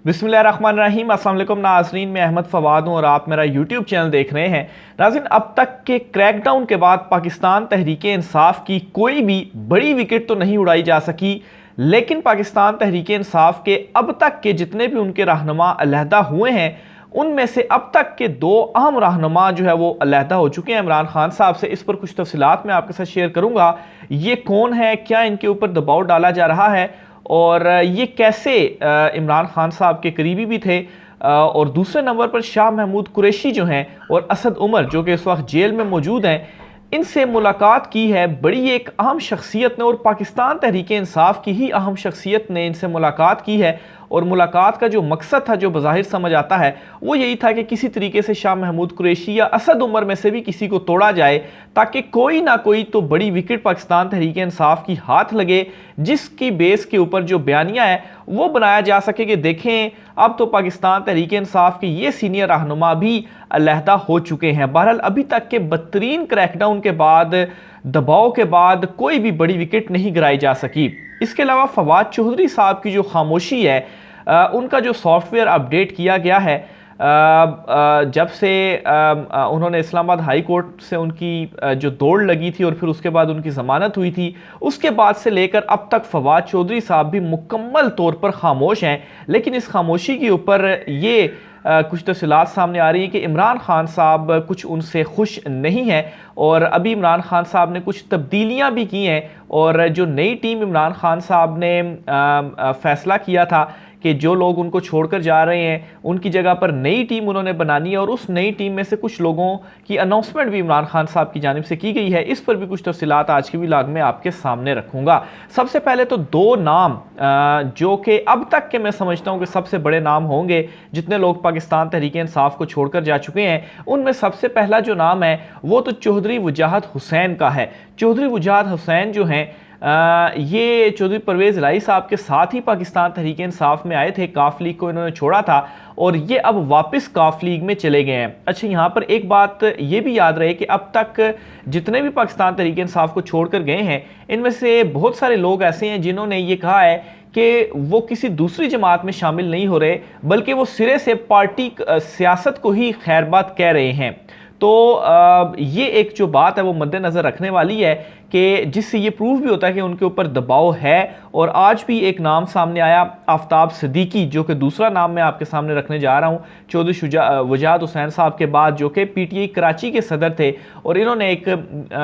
बिस्मिल्लाहिर्रहमानिर्रहीम। अस्सलाम वालेकुम नाज़रीन, मैं अहमद फवाद हूँ और आप मेरा यूट्यूब चैनल देख रहे हैं। नाज़रीन, अब तक के क्रैकडाउन के बाद पाकिस्तान तहरीक इंसाफ की कोई भी बड़ी विकेट तो नहीं उड़ाई जा सकी, लेकिन पाकिस्तान तहरीक इंसाफ के अब तक के जितने भी उनके रहनुमा अलहदा हुए हैं, उनमें से अब तक के दो अहम रहनुमा जो है वो अलहदा हो चुके हैं इमरान खान साहब से। इस पर कुछ तफसीलात मैं आपके साथ शेयर करूँगा। ये कौन है, क्या इनके ऊपर दबाव डाला जा रहा है और ये कैसे इमरान खान साहब के करीबी भी थे। और दूसरे नंबर पर शाह महमूद कुरैशी जो हैं और असद उमर जो कि इस वक्त जेल में मौजूद हैं, इनसे मुलाकात की है बड़ी एक अहम शख्सियत ने, और पाकिस्तान तहरीक इंसाफ की ही अहम शख्सियत ने इनसे मुलाकात की है। और मुलाकात का जो मकसद था, जो बज़ाहिर समझ आता है, वो यही था कि किसी तरीके से शाह महमूद कुरैशी या असद उमर में से भी किसी को तोड़ा जाए, ताकि कोई ना कोई तो बड़ी विकेट पाकिस्तान तहरीक इंसाफ की हाथ लगे, जिसकी बेस के ऊपर जो बयानिया है वो बनाया जा सके कि देखें अब तो पाकिस्तान तहरीक इंसाफ के ये सीनियर रहनुमा भी अलहदा हो चुके हैं। बहरहाल अभी तक के बदतरीन क्रैकडाउन के बाद, दबाव के बाद कोई भी बड़ी विकेट नहीं गिराई जा सकी। इसके अलावा फवाद चौधरी साहब की जो खामोशी है, उनका जो सॉफ्टवेयर अपडेट किया गया है, जब से उन्होंने इस्लामाबाद हाई कोर्ट से उनकी जो दौड़ लगी थी और फिर उसके बाद उनकी ज़मानत हुई थी, उसके बाद से लेकर अब तक फवाद चौधरी साहब भी मुकम्मल तौर पर खामोश हैं। लेकिन इस खामोशी के ऊपर ये कुछ तफसीलात सामने आ रही है कि इमरान खान साहब कुछ उनसे खुश नहीं है और अभी इमरान खान साहब ने कुछ तब्दीलियां भी की हैं। और जो नई टीम इमरान खान साहब ने फैसला किया था कि जो लोग उनको छोड़कर जा रहे हैं उनकी जगह पर नई टीम उन्होंने बनानी है, और उस नई टीम में से कुछ लोगों की अनाउंसमेंट भी इमरान खान साहब की जानिब से की गई है। इस पर भी कुछ तफसीलात आज के व्लॉग में आपके सामने रखूंगा। सबसे पहले तो दो नाम जो कि अब तक के मैं समझता हूं कि सबसे बड़े नाम होंगे, जितने लोग पाकिस्तान तहरीक इंसाफ को छोड़कर जा चुके हैं, उनमें सबसे पहला जो नाम है वो तो चौधरी वजाहत हुसैन का है। चौधरी वजाहत हुसैन जो हैं, ये चौधरी परवेज़ इलाही साहब के साथ ही पाकिस्तान तहरीक इंसाफ में आए थे। काफ लीग को इन्होंने छोड़ा था और ये अब वापस काफ लीग में चले गए हैं। अच्छा, यहाँ पर एक बात ये भी याद रहे कि अब तक जितने भी पाकिस्तान तहरीक इंसाफ को छोड़कर गए हैं, इनमें से बहुत सारे लोग ऐसे हैं जिन्होंने ये कहा है कि वो किसी दूसरी जमात में शामिल नहीं हो रहे, बल्कि वो सिरे से पार्टी सियासत को ही खैरबाद कह रहे हैं। तो ये एक जो बात है वो मद्देनज़र रखने वाली है कि जिससे ये प्रूफ भी होता है कि उनके ऊपर दबाव है। और आज भी एक नाम सामने आया, आफ्ताब सिद्दीकी, जो कि दूसरा नाम मैं आपके सामने रखने जा रहा हूँ चौधरी वजाहत हुसैन साहब के बाद, जो कि पीटीआई कराची के सदर थे। और इन्होंने एक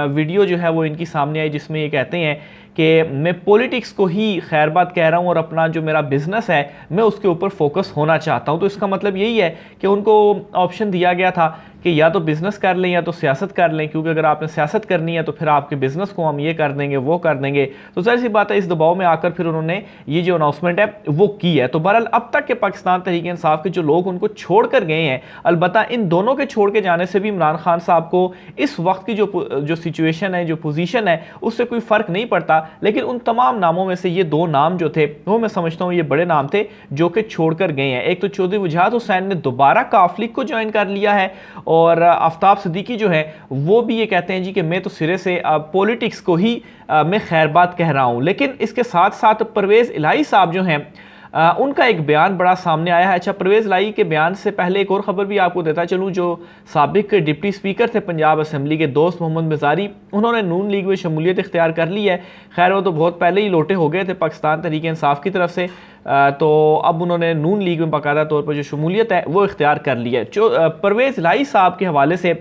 वीडियो जो है वो इनकी सामने आई, जिसमें ये कहते हैं कि मैं पॉलिटिक्स को ही खैरबाद कह रहा हूँ और अपना जो मेरा बिजनेस है मैं उसके ऊपर फोकस होना चाहता हूँ। तो इसका मतलब यही है कि उनको ऑप्शन दिया गया था कि या तो बिजनेस कर लें या तो सियासत कर लें, क्योंकि अगर आपने सियासत करनी है तो फिर आपके बिजनेस को हम ये कर देंगे, वो कर देंगे। तो जाहिर सी बात है, इस दबाव में आकर फिर उन्होंने ये जो अनाउंसमेंट है वो की है। तो बहरहाल अब तक के पाकिस्तान तहरीक इंसाफ के जो लोग उनको छोड़ कर गए हैं, अलबत्ता इन दोनों के छोड़ के जाने से भी इमरान खान साहब को इस वक्त की जो सिचुएशन है, जो पोजीशन है, उससे कोई फ़र्क नहीं पड़ता। लेकिन उन तमाम नामों में से ये दो नाम जो थे वो मैं समझता हूँ ये बड़े नाम थे जो कि छोड़कर गए हैं। एक तो चौधरी वजाहत हुसैन ने दोबारा काफ लीग को ज्वाइन कर लिया है, और आफ्ताब सिद्दीकी जो है वो भी ये कहते हैं जी कि मैं तो सिरे से पॉलिटिक्स को ही मैं खैरबाद कह रहा हूँ। लेकिन इसके साथ साथ परवेज़ इलाही साहब जो हैं, उनका एक बयान बड़ा सामने आया है। अच्छा, परवेज़ इलाही के बयान से पहले एक और ख़बर भी आपको देता चलूँ। जो साबिक डिप्टी स्पीकर थे पंजाब असम्बली के दोस्त मोहम्मद मिज़ारी, उन्होंने नून लीग में शमूलियत इख्तियार कर ली है। खैर वो तो बहुत पहले ही लौटे हो गए थे पाकिस्तान तहरीक इंसाफ की तरफ से, तो अब उन्होंने नून लीग में बाकायदा तौर पर जो शमूलियत है वो इख्तियार कर ली है। जो परवेज़ इलाही साहब के हवाले से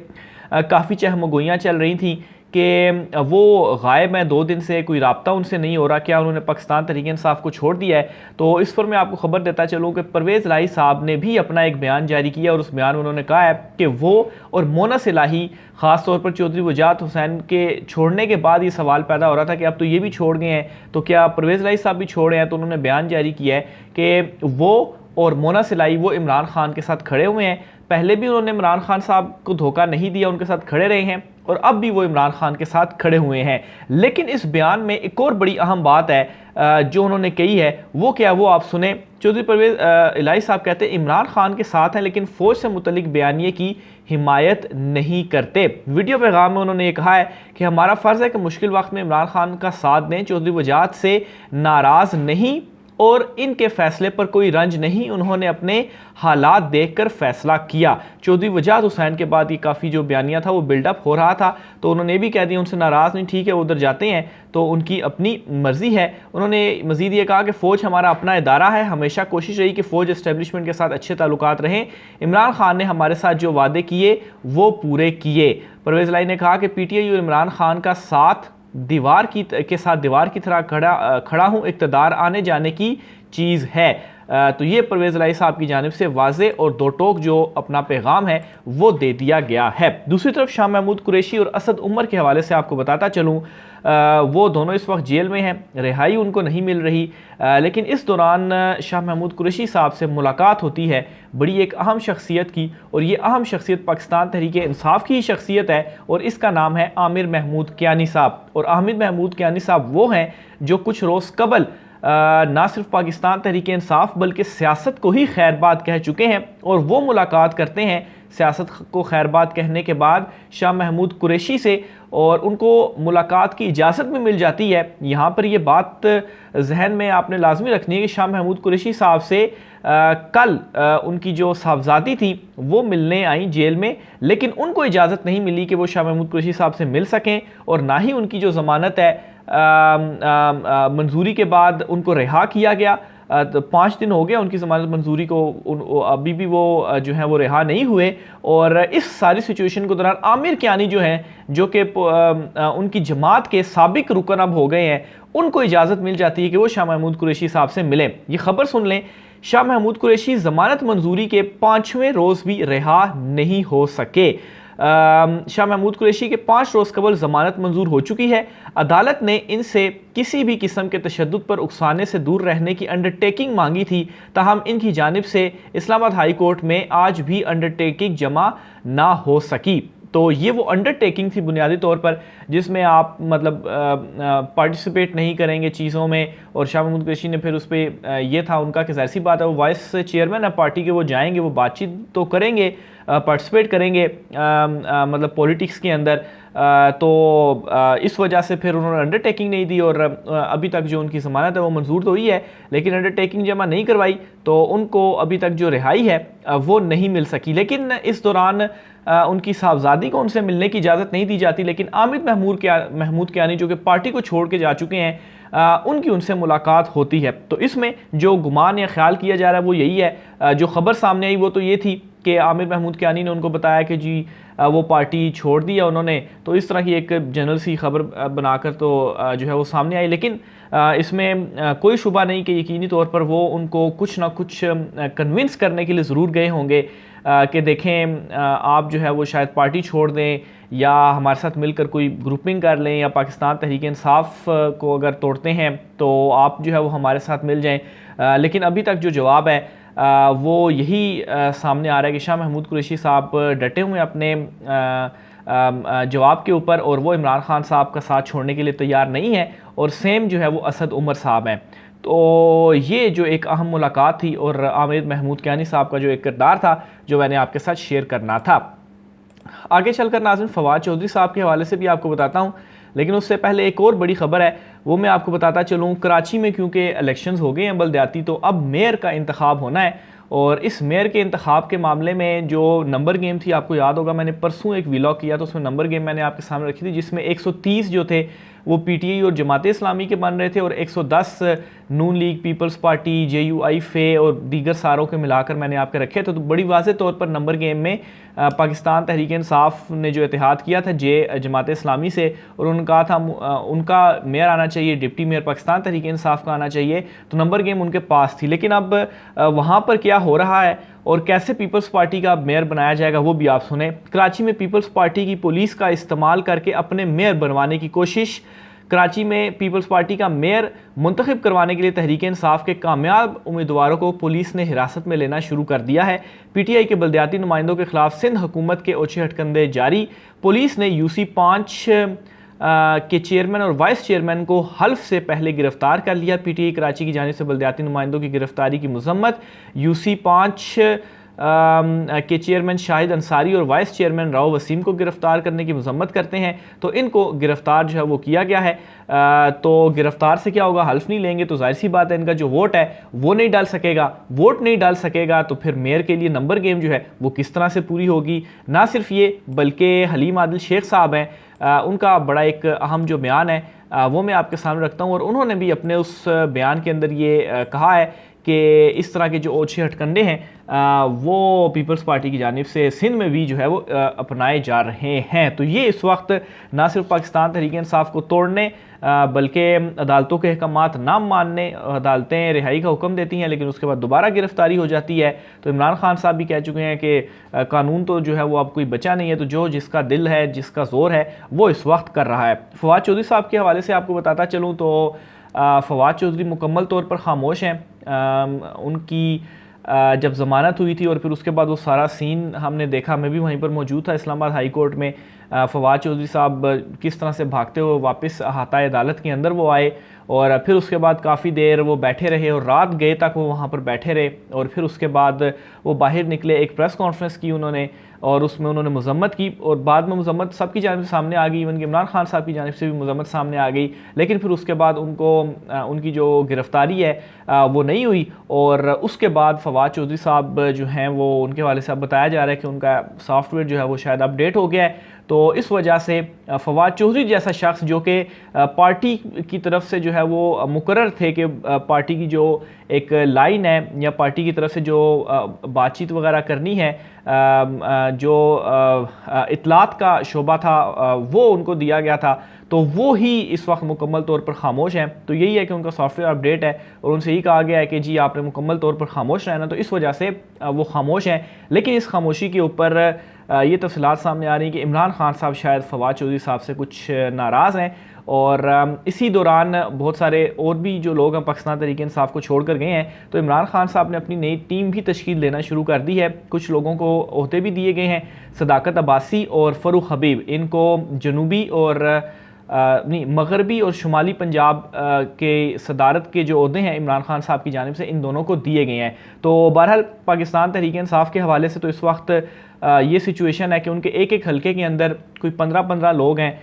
काफ़ी चहमगोइयाँ चल रही थी कि वो गायब हैं, 2 दिन से कोई राब्ता उनसे नहीं हो रहा, क्या उन्होंने पाकिस्तान तहरीक इंसाफ को छोड़ दिया है। तो इस पर मैं आपको खबर देता चलूँ कि परवेज़ इलाही साहब ने भी अपना एक बयान जारी किया, और उस बयान में उन्होंने कहा है कि वो और मोनस इलाही, ख़ास तौर पर चौधरी वजाहत हुसैन के छोड़ने के बाद ये सवाल पैदा हो रहा था कि अब तो ये भी छोड़ गए हैं, तो क्या परवेज़ इलाही साहब भी छोड़े हैं। तो उन्होंने बयान जारी किया है कि वो और मोनस इलाही वो इमरान खान के साथ खड़े हुए हैं। पहले भी उन्होंने इमरान खान साहब को धोखा नहीं दिया, उनके साथ खड़े रहे हैं, और अब भी वो इमरान खान के साथ खड़े हुए हैं। लेकिन इस बयान में एक और बड़ी अहम बात है जो उन्होंने कही है, वो क्या है वो आप सुने। चौधरी परवेज़ इलाही साहब कहते हैं इमरान खान के साथ हैं लेकिन फ़ौज से मुतल्लिक बयानिए की हिमायत नहीं करते। वीडियो पैगाम में उन्होंने ये कहा है कि हमारा फ़र्ज़ है कि मुश्किल वक्त में इमरान खान का साथ दें, चौधरी वजाहत से नाराज़ नहीं और इनके फैसले पर कोई रंज नहीं, उन्होंने अपने हालात देखकर फैसला किया। चौधरी वजाहत हुसैन के बाद ये काफ़ी जो बयानिया था वो बिल्डअप हो रहा था, तो उन्होंने भी कह दिया उनसे नाराज़ नहीं, ठीक है वो उधर जाते हैं तो उनकी अपनी मर्जी है। उन्होंने मजीद ये कहा कि फ़ौज हमारा अपना इदारा है, हमेशा कोशिश रही कि फ़ौज इस्टेब्लिशमेंट के साथ अच्छे ताल्लुकात रहें। इमरान खान ने हमारे साथ जो वादे किए वो पूरे किए। परवेज़ लाई ने कहा कि पीटीआई और इमरान खान का साथ दीवार के साथ दीवार की तरह खड़ा हूँ, इक़्तिदार आने जाने की चीज़ है। तो ये परवेज़ लाई साहब की जानिब से वाज़े और दो टोक जो अपना पैगाम है वो दे दिया गया है। दूसरी तरफ शाह महमूद कुरैशी और असद उमर के हवाले से आपको बताता चलूँ, वो दोनों इस वक्त जेल में हैं, रिहाई उनको नहीं मिल रही, लेकिन इस दौरान शाह महमूद कुरैशी साहब से मुलाकात होती है बड़ी एक अहम शख्सियत की, और ये अहम शख्सियत पाकिस्तान तहरीक इंसाफ की ही शख्सियत है और इसका नाम है आमिर महमूद कियानी साहब। और आमिर महमूद कियानी साहब वो हैं जो कुछ रोज़ कबल ना सिर्फ पाकिस्तान तहरीक इंसाफ बल्कि सियासत को ही खैरबाद कह चुके हैं, और वो मुलाकात करते हैं सियासत को खैरबाद कहने के बाद शाह महमूद कुरैशी से, और उनको मुलाकात की इजाज़त भी मिल जाती है। यहाँ पर ये बात जहन में आपने लाजमी रखनी है कि शाह महमूद कुरैशी साहब से कल उनकी जो साहबजादी थी वो मिलने आई जेल में, लेकिन उनको इजाज़त नहीं मिली कि वो शाह महमूद कुरैशी साहब से मिल सकें, और ना ही उनकी जो ज़मानत है मंजूरी के बाद उनको रिहा किया गया। तो 5 दिन हो गया उनकी ज़मानत मंजूरी को, अभी भी वो जो है वो रिहा नहीं हुए। और इस सारी सिचुएशन के दौरान आमिर कियानी जो हैं, जो कि उनकी जमात के साबिक रुकन अब हो गए हैं, उनको इजाज़त मिल जाती है कि वो शाह महमूद कुरैशी साहब से मिलें। ये खबर सुन लें, शाह महमूद कुरैशी ज़मानत मंजूरी के 5वें रोज़ भी रिहा नहीं हो सके। शाह महमूद कुरैशी के 5 रोज़ कबल ज़मानत मंजूर हो चुकी है। अदालत ने इनसे किसी भी किस्म के तशद्दुद पर उकसाने से दूर रहने की अंडरटेकिंग मांगी थी, ताहम इनकी जानिब से इस्लामाबाद हाई कोर्ट में आज भी अंडरटेकिंग जमा ना हो सकी। तो ये वो अंडरटेकिंग थी बुनियादी तौर पर जिसमें आप मतलब पार्टिसिपेट नहीं करेंगे चीज़ों में, और शाह महमूद कुरैशी ने फिर उस पर ये था उनका कि ज़ाहिर सी बात है वो वाइस चेयरमैन है पार्टी के, वो जाएंगे, वो बातचीत तो करेंगे, पार्टिसिपेट करेंगे मतलब पॉलिटिक्स के अंदर, तो इस वजह से फिर उन्होंने अंडरटेकिंग नहीं दी, और अभी तक जो उनकी ज़मानत है वो मंजूर तो हुई है लेकिन अंडरटेकिंग जमा नहीं करवाई, तो उनको अभी तक जो रिहाई है वो नहीं मिल सकी। लेकिन इस दौरान उनकी साहबजादी को उनसे मिलने की इजाज़त नहीं दी जाती, लेकिन आमिर महमूद कियानी जो कि पार्टी को छोड़ के जा चुके हैं, उनकी उनसे मुलाकात होती है। तो इसमें जो गुमान या ख्याल किया जा रहा है वो यही है, जो खबर सामने आई वो तो ये थी कि आमिर महमूद कियानी ने उनको बताया कि जी वो पार्टी छोड़ दी है उन्होंने, तो इस तरह की एक जनरल सी खबर बनाकर तो जो है वो सामने आई। लेकिन इसमें कोई शुबा नहीं कि यकीनी तौर पर वो उनको कुछ ना कुछ कन्विंस करने के लिए ज़रूर गए होंगे कि देखें आप जो है वो शायद पार्टी छोड़ दें या हमारे साथ मिलकर कोई ग्रुपिंग कर लें, या पाकिस्तान तहरीक इंसाफ को अगर तोड़ते हैं तो आप जो है वो हमारे साथ मिल जाएं। लेकिन अभी तक जो जवाब है वो यही सामने आ रहा है कि शाह महमूद कुरैशी साहब डटे हुए अपने जवाब के ऊपर, और वो इमरान खान साहब का साथ छोड़ने के लिए तैयार नहीं है, और सेम जो है वो असद उमर साहब हैं। तो ये जो एक अहम मुलाकात थी और आमिर महमूद कियानी साहब का जो एक किरदार था जो मैंने आपके साथ शेयर करना था। आगे चलकर नाज़रीन फवाद चौधरी साहब के हवाले से भी आपको बताता हूँ, लेकिन उससे पहले एक और बड़ी खबर है वो मैं आपको बताता चलूँ। कराची में क्योंकि इलेक्शंस हो गए हैं बलदियाती, तो अब मेयर का इंतखाब होना है, और इस मेयर के इंतखाब के मामले में जो नंबर गेम थी, आपको याद होगा मैंने परसों एक व्लॉग किया तो उसमें नंबर गेम मैंने आपके सामने रखी थी, जिसमें 130 जो थे वो पीटीआई और जमात इस्लामी के बन रहे थे, और 110 नून लीग, पीपल्स पार्टी, जेयूआई, फे और दीगर सारों के मिलाकर मैंने आपके रखे थे। तो बड़ी वाज़े तौर पर नंबर गेम में पाकिस्तान तहरीक इंसाफ ने जो इत्तेहाद किया था जमात इस्लामी से, और उन्होंने कहा था उनका मेयर आना चाहिए, डिप्टी मेयर पाकिस्तान तहरीक इंसाफ का आना चाहिए, तो नंबर गेम उनके पास थी। लेकिन अब वहाँ पर क्या हो रहा है और कैसे पीपल्स पार्टी का मेयर बनाया जाएगा वो भी आप सुने। कराची में पीपल्स पार्टी की पुलिस का इस्तेमाल करके अपने मेयर बनवाने की कोशिश। कराची में पीपल्स पार्टी का मेयर मुंतखब करवाने के लिए तहरीक इंसाफ के कामयाब उम्मीदवारों को पुलिस ने हिरासत में लेना शुरू कर दिया है। पीटीआई के बलदियाती नुमाइंदों के खिलाफ सिंध हुकूमत के ओछे हटकंदे जारी। पुलिस ने UC5 के चेयरमैन और वाइस चेयरमैन को हल्फ से पहले गिरफ्तार कर लिया। पीटीआई कराची की जानिब से बलदियाती नुमाइंदों की गिरफ्तारी की मजम्मत। UC5 के चेयरमैन शाहिद अंसारी और वाइस चेयरमैन राव वसीम को गिरफ्तार करने की मजम्मत करते हैं, तो इनको गिरफ्तार जो है वो किया गया है। तो गिरफ्तार से क्या होगा, हल्फ नहीं लेंगे तो जाहिर सी बात है इनका जो वोट है वो नहीं डाल सकेगा। वोट नहीं डाल सकेगा तो फिर मेयर के लिए नंबर गेम जो है वो किस तरह से पूरी होगी। ना सिर्फ ये बल्कि हलीम आदिल शेख साहब हैं, उनका बड़ा एक अहम जो बयान है वो मैं आपके सामने रखता हूँ, और उन्होंने भी अपने उस बयान के अंदर ये कहा है कि इस तरह के जो ओछे हटकंडे हैं वो पीपल्स पार्टी की जानिब से सिंध में भी जो है वो अपनाए जा रहे हैं। तो ये इस वक्त ना सिर्फ पाकिस्तान तहरीक इंसाफ को तोड़ने बल्कि अदालतों के अहकामात ना मानने, अदालतें रिहाई का हुक्म देती हैं लेकिन उसके बाद दोबारा गिरफ्तारी हो जाती है। तो इमरान खान साहब भी कह चुके हैं कि कानून तो जो है वो अब कोई बचा नहीं है, तो जो जिसका दिल है, जिसका जोर है, वो इस वक्त कर रहा है। फवाद चौधरी साहब के हवाले से आपको बताता चलूँ तो फवाद चौधरी मुकम्मल तौर पर खामोश हैं। उनकी जब ज़मानत हुई थी और फिर उसके बाद वो सारा सीन हमने देखा, मैं भी वहीं पर मौजूद था इस्लामाबाद हाई कोर्ट में। फवाद चौधरी साहब किस तरह से भागते हुए वापस अहाता अदालत के अंदर वो आए, और फिर उसके बाद काफ़ी देर वो बैठे रहे और रात गए तक वो वहाँ पर बैठे रहे, और फिर उसके बाद वो बाहर निकले, एक प्रेस कॉन्फ्रेंस की उन्होंने, और उसमें उन्होंने मजम्मत की, और बाद में मजम्मत सबकी जानिब से सामने आ गई, इवन कि इमरान खान साहब की जानिब से भी मजम्मत सामने आ गई। लेकिन फिर उसके बाद उनको उनकी जो गिरफ्तारी है वो नहीं हुई, और उसके बाद फवाद चौधरी साहब जो हैं वो, उनके हवाले से अब बताया जा रहा है कि उनका सॉफ्टवेयर जो है वो शायद अपडेट हो गया है। तो इस वजह से फवाद चौधरी जैसा शख्स जो कि पार्टी की तरफ से जो है वो मुकर्रर थे कि पार्टी की जो एक लाइन है या पार्टी की तरफ से जो बातचीत वगैरह करनी है, जो इतलात का शोबा था वो उनको दिया गया था, तो वो ही इस वक्त मुकम्मल तौर पर खामोश हैं। तो यही है कि उनका सॉफ्टवेयर अपडेट है और उनसे ही कहा गया है कि जी आपने मुकम्मल तौर पर खामोश रहना, तो इस वजह से वो खामोश हैं। लेकिन इस खामोशी के ऊपर ये तफसीलात सामने आ रही हैं कि इमरान खान साहब शायद फवाद चौधरी साहब से कुछ नाराज़ हैं, और इसी दौरान बहुत सारे और भी जो लोग हैं पाकिस्तान तहरीक इंसाफ को छोड़ कर गए हैं। तो इमरान खान साहब ने अपनी नई टीम भी तश्कील देना शुरू कर दी है, कुछ लोगों को ओहदे भी दिए गए हैं। सदाकत अब्बासी और फ़रूख हबीब, इनको जनूबी और नहीं मगरबी और शुमाली पंजाब के सदारत के जो ओहदे हैं इमरान खान साहब की जानिब से इन दोनों को दिए गए हैं। तो बहरहाल पाकिस्तान तहरीक इंसाफ के हवाले से तो इस वक्त ये सिचुएशन है कि उनके एक एक हलके के अंदर कोई 15-15 लोग हैं,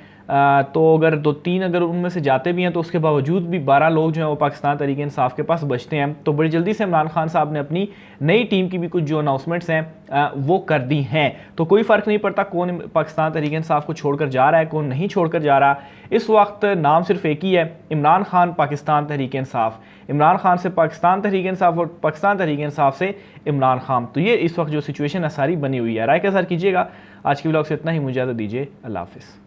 तो अगर 2-3 अगर उनमें से जाते भी हैं तो उसके बावजूद भी 12 लोग जो हैं वो पाकिस्तान तहरीक इंसाफ के पास बचते हैं। तो बड़ी जल्दी से इमरान खान साहब ने अपनी नई टीम की भी कुछ जो अनाउंसमेंट्स हैं वो कर दी हैं। तो कोई फ़र्क नहीं पड़ता कौन पाकिस्तान तहरीक इंसाफ को छोड़कर जा रहा है, कौन नहीं छोड़कर जा रहा। इस वक्त नाम सिर्फ एक ही है, इमरान खान पाकिस्तान तहरीक इंसाफ। इमरान खान से पाकिस्तान तहरीक इंसाफ और पाकिस्तान तहरीक इंसाफ से इमरान खान। तो ये इस वक्त जो सिचुएशन है सारी बनी हुई है। राय का सर कीजिएगा। आज की व्लॉग से इतना ही, मुझे इजाज़त दीजिए। अल्लाह हाफ़िज़।